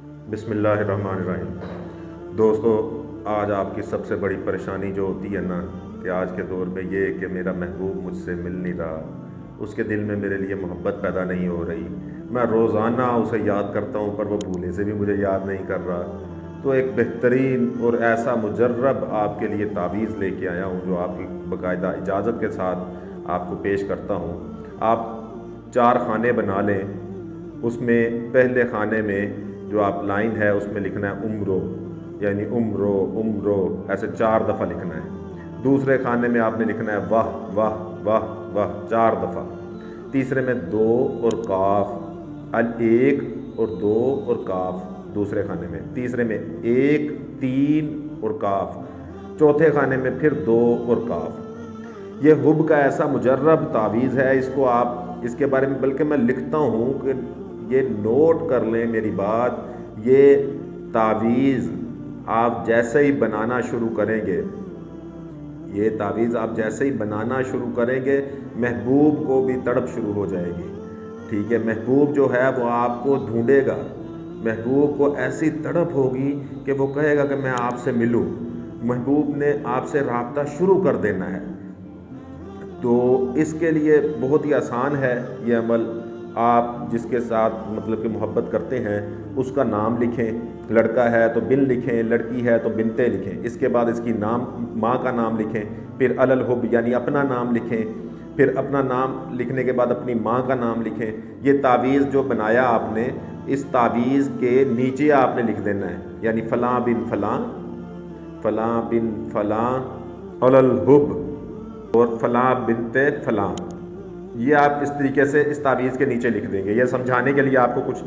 बिस्मिल्लाहिर्रहमानिर्रहीम। दोस्तों, आज आपकी सबसे बड़ी परेशानी जो होती है ना, कि आज के दौर में ये कि मेरा महबूब मुझसे मिल नहीं रहा, उसके दिल में मेरे लिए मोहब्बत पैदा नहीं हो रही। मैं रोज़ाना उसे याद करता हूँ पर वो भूले से भी मुझे याद नहीं कर रहा। तो एक बेहतरीन और ऐसा मुजर्रब आपके लिए तावीज़ लेके आया हूँ, जो आपकी बाकायदा इजाज़त के साथ आपको पेश करता हूँ। आप 4 खाने बना लें। उसमें पहले खाने में जो आप लाइन है उसमें लिखना है उम्रो, यानी उम्रो उम्रो, ऐसे 4 दफ़ा लिखना है। दूसरे खाने में आपने लिखना है वाह वाह वाह वाह 4 दफ़ा। तीसरे में 2 और काफ, अल 1 और 2 और काफ दूसरे खाने में। तीसरे में 1 3 और काफ। चौथे खाने में फिर 2 और काफ। ये हुब का ऐसा मुजर्रब तावीज़ है, इसको आप इसके बारे में बल्कि मैं लिखता हूँ कि ये नोट कर लें मेरी बात। ये तावीज़ आप जैसे ही बनाना शुरू करेंगे, ये तावीज़ आप जैसे ही बनाना शुरू करेंगे, महबूब को भी तड़प शुरू हो जाएगी। ठीक है, महबूब जो है वो आपको ढूंढेगा। महबूब को ऐसी तड़प होगी कि वो कहेगा कि मैं आपसे मिलूं। महबूब ने आपसे राब्ता शुरू कर देना है। तो इसके लिए बहुत ही आसान है ये अमल। आप जिसके साथ मतलब कि मोहब्बत करते हैं उसका नाम लिखें। लड़का है तो बिन लिखें, लड़की है तो बिनते लिखें। इसके बाद इसकी माँ का नाम लिखें। फिर अलल हुब यानी अपना नाम लिखें। फिर अपना नाम लिखने के बाद अपनी माँ का नाम लिखें। ये तावीज़ जो बनाया आपने, इस तावीज़ के नीचे आपने लिख देना है, यानी फ़लाँ बिन फ़लाँ, फ़लाँ बिन फ़लाँ अलल हुब और फ़लाँ बिनते फ़लाँ। ये आप इस तरीके से इस तावीज़ के नीचे लिख देंगे। ये समझाने के लिए आपको कुछ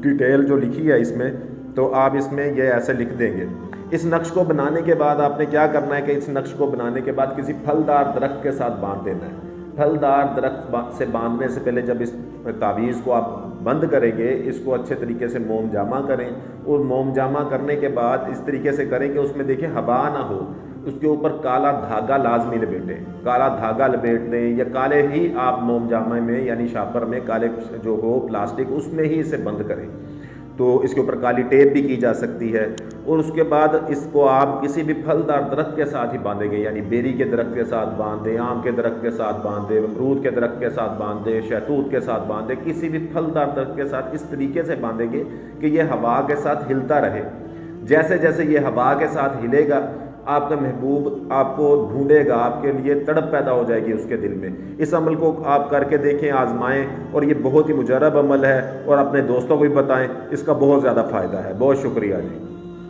डिटेल जो लिखी है इसमें, तो आप इसमें ये ऐसे लिख देंगे। इस नक्श को बनाने के बाद आपने क्या करना है कि इस नक्श को बनाने के बाद किसी फलदार दरख्त के साथ बांध देना है। फलदार दरख्त से बांधने से पहले जब इस तावीज़ को आप बंद करेंगे, इसको अच्छे तरीके से मोम जामा करें। और मोम जामा करने के बाद इस तरीके से करें कि उसमें देखिए हवा ना हो। उसके ऊपर काला धागा लाजमी लपेटें, काला धागा लपेट दें, या काले ही आप मोम जामा में यानी शापर में काले जो हो प्लास्टिक, उसमें ही इसे बंद करें। तो इसके ऊपर काली टेप भी की जा सकती है। और उसके बाद इसको आप किसी भी फलदार दरख्त के साथ ही बांधेंगे, यानी बेरी के दरख्त के साथ बांधें, आम के दरख्त के साथ बांधें, अमरूद के दरख्त के साथ बांधें, शहतूत के साथ बांधें, किसी भी फलदार दरख्त के साथ इस तरीके से बांधेंगे कि ये हवा के साथ हिलता रहे। जैसे जैसे ये हवा के साथ हिलेगा, आपका महबूब आपको ढूंढेगा, आपके लिए तड़प पैदा हो जाएगी उसके दिल में। इस अमल को आप करके देखें, आजमाएं, और ये बहुत ही मुजर्रब अमल है। और अपने दोस्तों को भी बताएं, इसका बहुत ज़्यादा फ़ायदा है। बहुत शुक्रिया जी।